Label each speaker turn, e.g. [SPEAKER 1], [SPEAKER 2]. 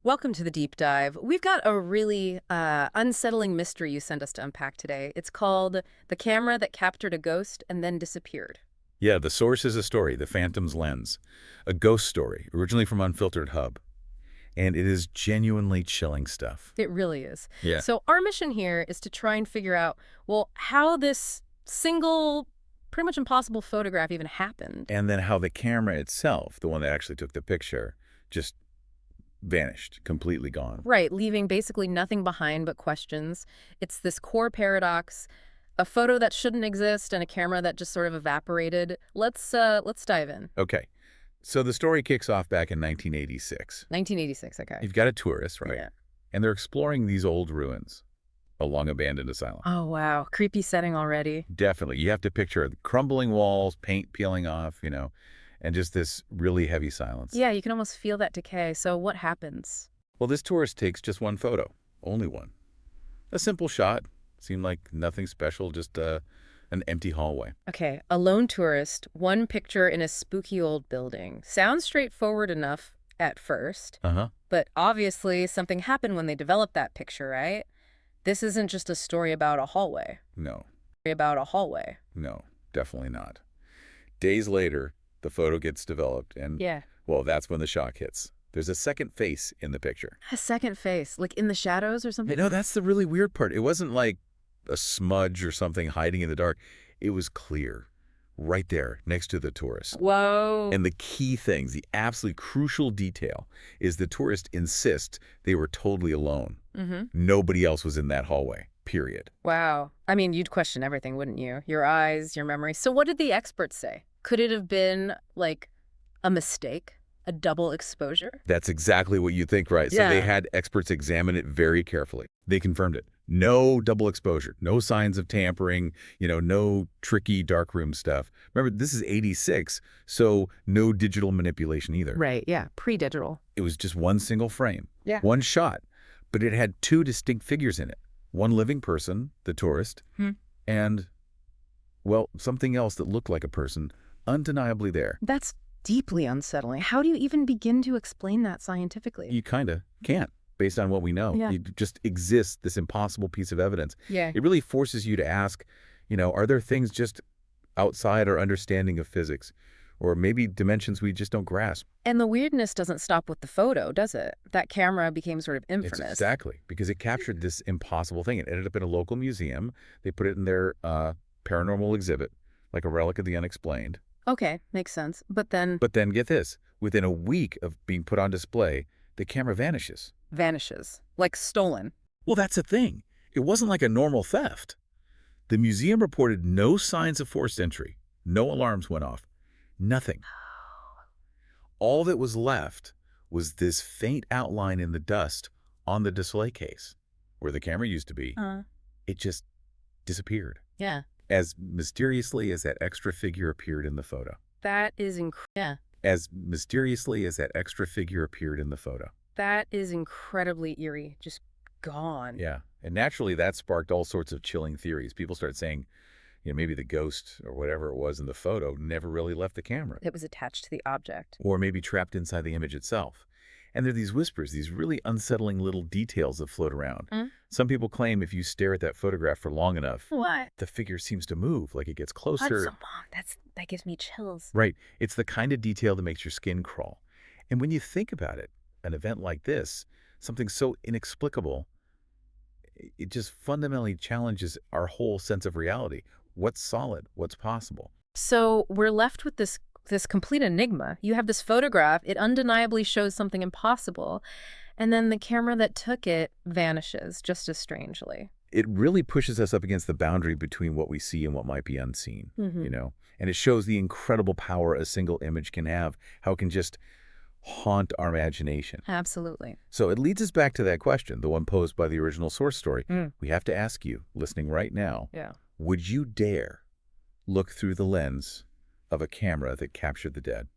[SPEAKER 1] Welcome to the deep dive. We've got a really unsettling mystery you sent us to unpack today. It's called The Camera That Captured a Ghost and Then Disappeared.
[SPEAKER 2] Yeah, the source is a story, The Phantom's Lens, a ghost story, originally from Unfiltered Hub. And it is genuinely chilling stuff.
[SPEAKER 1] It really is.
[SPEAKER 2] Yeah.
[SPEAKER 1] So our mission here is to try and figure out, well, how this single, pretty much impossible photograph even happened.
[SPEAKER 2] And then how the camera itself, the one that actually took the picture, just vanished, completely gone.
[SPEAKER 1] Right, leaving basically nothing behind but questions. It's this core paradox, a photo that shouldn't exist and a camera that just sort of evaporated. Let's dive in.
[SPEAKER 2] Okay, so the story kicks off back in 1986.
[SPEAKER 1] 1986, okay.
[SPEAKER 2] You've got a tourist, right?
[SPEAKER 1] Yeah.
[SPEAKER 2] And they're exploring these old ruins, a long-abandoned asylum.
[SPEAKER 1] Oh, wow. Creepy setting already.
[SPEAKER 2] Definitely. You have to picture the crumbling walls, paint peeling off, and just this really heavy silence.
[SPEAKER 1] Yeah, you can almost feel that decay. So what happens?
[SPEAKER 2] Well, this tourist takes just one photo, only one. A simple shot, seemed like nothing special, just an empty hallway.
[SPEAKER 1] Okay, a lone tourist, one picture in a spooky old building. Sounds straightforward enough at first,
[SPEAKER 2] Uh-huh.
[SPEAKER 1] but obviously something happened when they developed that picture, right? This isn't just a story about a hallway.
[SPEAKER 2] No,
[SPEAKER 1] About a hallway.
[SPEAKER 2] no, definitely not. Days later, the photo gets developed, and,
[SPEAKER 1] Yeah.
[SPEAKER 2] well, that's when the shock hits. There's a second face in the picture.
[SPEAKER 1] A second face, like in the shadows or
[SPEAKER 2] Hey,
[SPEAKER 1] something?
[SPEAKER 2] no, that's the really weird part. It wasn't like a smudge or something hiding in the dark. It was clear, right there, next to the tourist.
[SPEAKER 1] Whoa.
[SPEAKER 2] And the key things, the absolutely crucial detail, is the tourist insists they were totally alone.
[SPEAKER 1] Mm-hmm.
[SPEAKER 2] Nobody else was in that hallway, period.
[SPEAKER 1] Wow. I mean, you'd question everything, wouldn't you? Your eyes, your memory. So what did the experts say? Could it have been like a mistake? A double exposure?
[SPEAKER 2] That's exactly what you think, right? So they
[SPEAKER 1] Yeah.
[SPEAKER 2] had experts examine it very carefully. They confirmed it. No double exposure, no signs of tampering, no tricky darkroom stuff. Remember, this is 86, so no digital manipulation either.
[SPEAKER 1] Right, yeah. Pre-digital.
[SPEAKER 2] It was just one single frame,
[SPEAKER 1] Yeah.
[SPEAKER 2] one shot, but it had two distinct figures in it. One living person, the tourist, and, well, something else that looked like a person, undeniably there.
[SPEAKER 1] That's deeply unsettling. How do you even begin to explain that scientifically?
[SPEAKER 2] You kind of can't, based on what we know.
[SPEAKER 1] Yeah.
[SPEAKER 2] It just exists, this impossible piece of evidence.
[SPEAKER 1] Yeah.
[SPEAKER 2] It really forces you to ask, are there things just outside our understanding of physics? Or maybe dimensions we just don't grasp?
[SPEAKER 1] And the weirdness doesn't stop with the photo, does it? That camera became sort of
[SPEAKER 2] It's
[SPEAKER 1] infamous.
[SPEAKER 2] exactly, because it captured this impossible thing. It ended up in a local museum. They put it in their paranormal exhibit, like a relic of the unexplained.
[SPEAKER 1] Okay, makes sense. But then
[SPEAKER 2] But then get this, within a week of being put on display, the camera vanishes.
[SPEAKER 1] vanishes, like stolen.
[SPEAKER 2] Well, that's the thing. It wasn't like a normal theft. The museum reported no signs of forced entry. No alarms went off. Nothing. All that was left was this faint outline in the dust on the display case, where the camera used to be. It just disappeared,
[SPEAKER 1] Yeah.
[SPEAKER 2] as mysteriously as that extra figure appeared in the photo.
[SPEAKER 1] That is yeah.
[SPEAKER 2] As mysteriously as that extra figure appeared in the photo.
[SPEAKER 1] That is incredibly eerie. Just gone.
[SPEAKER 2] Yeah, and naturally that sparked all sorts of chilling theories. People started saying, maybe the ghost or whatever it was in the photo never really left the camera.
[SPEAKER 1] It was attached to the object.
[SPEAKER 2] Or maybe trapped inside the image itself. And there are these whispers, these really unsettling little details that float around. Some people claim if you stare at that photograph for long enough,
[SPEAKER 1] What?
[SPEAKER 2] the figure seems to move, like it gets
[SPEAKER 1] What's
[SPEAKER 2] closer.
[SPEAKER 1] so long? That gives me chills.
[SPEAKER 2] Right. It's the kind of detail that makes your skin crawl. And when you think about it, an event like this, something so inexplicable, it just fundamentally challenges our whole sense of reality. What's solid? What's possible?
[SPEAKER 1] So we're left with this complete enigma. You have this photograph, it undeniably shows something impossible, and then the camera that took it vanishes just as strangely.
[SPEAKER 2] It really pushes us up against the boundary between what we see and what might be unseen, And it shows the incredible power a single image can have, how it can just haunt our imagination.
[SPEAKER 1] Absolutely.
[SPEAKER 2] So it leads us back to that question, the one posed by the original source story. We have to ask you, listening right now,
[SPEAKER 1] Yeah.
[SPEAKER 2] would you dare look through the lens of a camera that captured the dead?